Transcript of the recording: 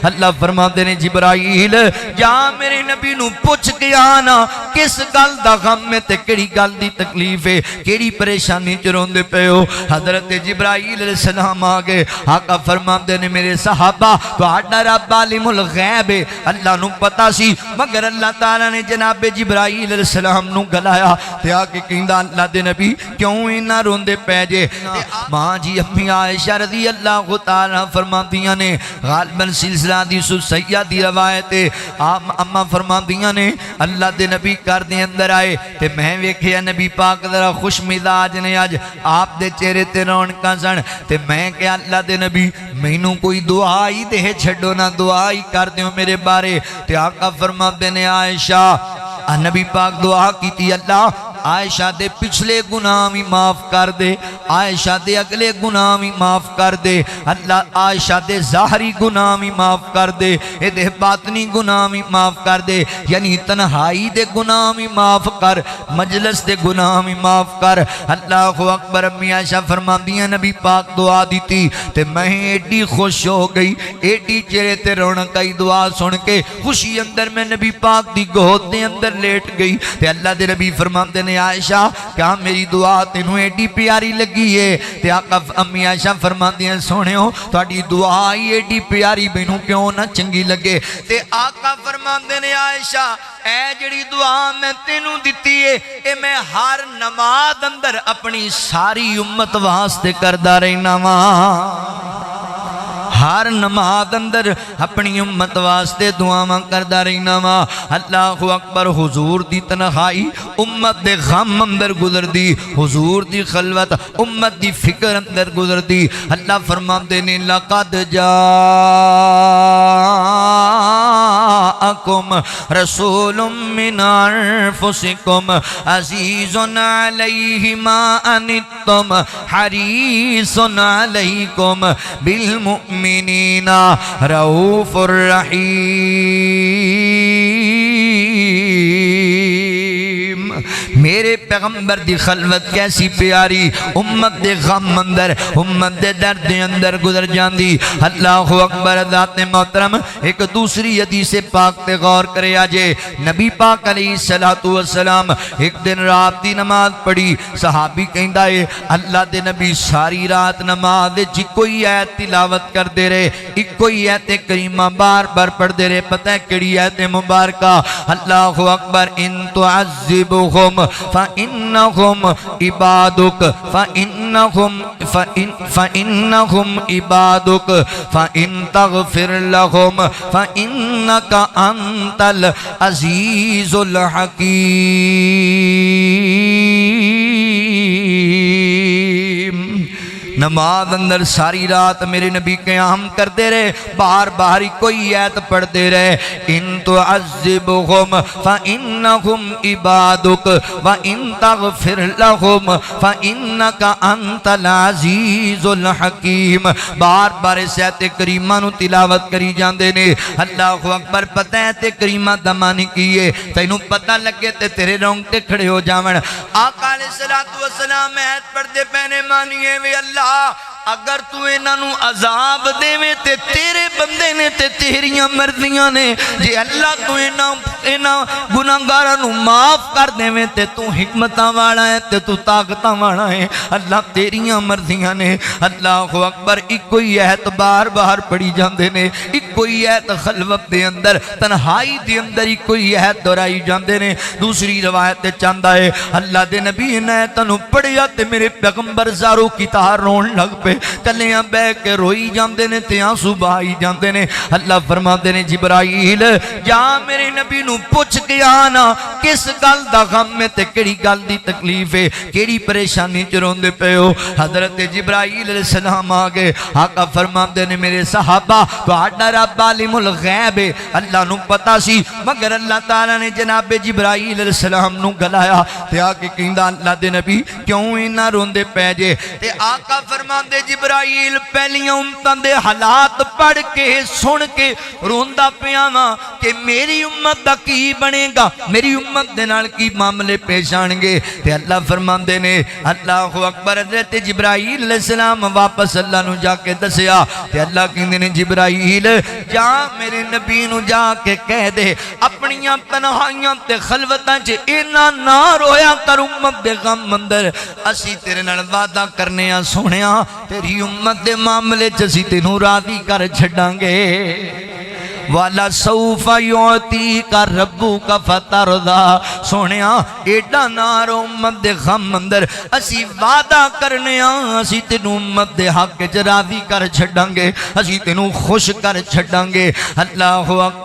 اللہ فرماتے نے جبرائیل جا میرے نبی نو پوچھ کے آنا کس گل دا غم ہے تے کیڑی گل دی تکلیف ہے کیڑی پریشانی چ روندے پے ہو حضرت جبرائیل علیہ السلام آ گئے آقا فرماتے نے میرے صحابہ تہاڈا رب عالم الغیب ہے اللہ نو پتہ سی مگر اللہ تعالی نے جناب جبرائیل علیہ السلام نو گلایا تے آ کے کہندا اللہ دے نبی کیوں انہاں روندے پے جے ماں جی امی عائشہ رضی اللہ تعالی فرماندیاں نے غالباً سلسلہ حدیث سیہ دی روایت ہے اما فرماندیاں نے اللہ دے نبی گھر دے اندر آئے تے میں ویکھیا نبی پاک ذرا خوش مزاج نے اج آپ دے چہرے تے رونقاں سن تے میں کہ اللہ دے نبی مینوں کوئی دعا ہی دے چھڈو نہ دعا ہی کر دیو میرے بارے تے آقا فرماندے نے عائشہ نبی پاک دعا کیتی اللہ عائشہ دے پچھلے گناہ بھی معاف کر دے عائشہ دے اگلے گناہ بھی معاف کر دے اللہ عائشہ دے ظاہری گناہ بھی معاف کر دے اے دے باطنی گناہ بھی معاف کر دے یعنی تنہائی دے گناہ بھی معاف کر مجلس دے گناہ بھی معاف کر اللہ اکبر امی عائشہ فرماندیاں نبی پاک دعا دیتی تے میں ایڈی خوش ہو گئی ایڈی چہرے تے رونق آئی دعا سن کے خوشی اندر میں نبی پاک دی گود دے اندر لیٹ گئی تے اللہ دے نبی فرماندے نے عائشہ کیا میری دعا تینوں ایڈی پیاری لگی ہے تے آقا امی عائشہ فرماندی ہیں سونےو تہاڈی دعا ہی ایڈی پیاری مینوں کیوں نہ چنگی لگے تے آقا فرماندے نے عائشہ اے جڑی دعا میں تینوں دتی ہے اے میں ہر نماز اندر اپنی ساری امت واسطے کردا رہنا وا ہر نماز اندر اپنی امت واسطے دعاواں کردا رہنا وا اللہ اکبر حضور دی تنہائی امت دے غم اندر گزر دی حضور دی خلوت امت دی فکر اندر گزر دی اللہ فرماندے نے لقد جاءکم رسول من انفسکم عزیز علیہ ما عنتم حریص علیکم بالمؤمنین رؤوف الرحیم میرے پیغمبر دی خلوت کیسی پیاری امت دے غم اندر امت دے درد اندر گزر جاندی اللہ اکبر ذات محترم ایک دوسری حدیث پاک تے غور کرے آجے نبی پاک علیہ السلام ایک دن رات دی نماز پڑھی صحابی کہندا ہے اللہ دے نبی ساری رات نماز جی کوئی آیت تلاوت کر دے رہے ایک کوئی آیت کریمہ بار بار پڑھ دے رہے پتہ ہے کڑی آیت مبارکہ اللہ اکبر ان تعذبہم فإنہم عبادک فإنہم عبادک فإن تغفر لہم فإنک انت العزیز الحکیم نماز اندر ساری رات میرے نبی قیام کرتے رہے بار بار کوئی آیت پڑھتے رہے ان تعذبہم فإنہم عبادک وإن تغفر لہم فإنک انت العزیز الحکیم بار بار اس آیت کریمہ نو تلاوت کری جاندے نے اللہ اکبر پتہ ہے کریمہ دمانی کیے تینوں پتہ لگے تے تیرے رونگٹے کھڑے ہو جاون آقا علیہ السلام آیت پڑھتے پہنے مانیے وے اللہ اگر تو انہوں عذاب دے میں تے تیرے بندے نے تے تیریاں مرضیاں نے جے اللہ تو انہوں گناہگاراں معاف کر دے میں تے تو حکمتاں والا ہے تے تو طاقتاں والا ہے اللہ تیریاں مرضیاں نے اللہ اکبر ایک کوئی آیت بار بار پڑھی جاندے نے ایک کوئی آیت خلوت دے اندر تنہائی دے اندر ایک کوئی آیت دہرائی جاندے نے دوسری روایت چاندہ ہے اللہ دے نبی نے تنو پڑھیا تے میرے پیغمبر زارو کی تہار رون لگ پہ کلیاں بے کے روئی جاندے نے تے آنسو بہائی جاندے نے اللہ فرماتے نے جبرائیل جا میرے نبی نو پوچھ کے آنا کس گل دا غم میں تے کیڑی گل دی تکلیف ہے کیڑی پریشانی چ روندے پے ہو حضرت جبرائیل علیہ السلام آ گئے آقا فرماتے نے میرے صحابہ تہاڈا رب عالم الغیب ہے اللہ نو پتہ سی مگر اللہ تعالی نے جناب جبرائیل علیہ السلام نو گلایا تے آ کے کہندا اللہ دے نبی کیوں انہاں روندے پے جے تے آقا فرماندے جبرائیل پہلیاں امتاں دے حالات پڑھ کے سن کے روندا پیا وا کہ میری امت دا کی بنے گا، میری امت دے نال کی معاملے پیش آن گے۔ تے اللہ فرماندے نے اللہ اکبر، حضرت جبرائیل علیہ السلام واپس اللہ نو جا کے دسیا تے اللہ کہندے نے جبرائیل جا میرے نبی نو جا کے کہہ دے اپنیاں تنہائیاں تے خلوتاں چ اینا نہ رویا کر امت دے غم اندر، اسی تیرے نال وعدہ کرنے آ سونیا تیری امت دے معاملے چ اسی تینوں راضی کر چھڈاں گے۔ والا سوف یعطیک ربک فترضی، سونیا ایڈا نارو امت دے غم اندر اسی وعدہ کرنے اسی تینوں امت دے حق وچ راضی کر چھڈاں گے، اسی تینوں خوش کر چھڈاں گے۔ اللہ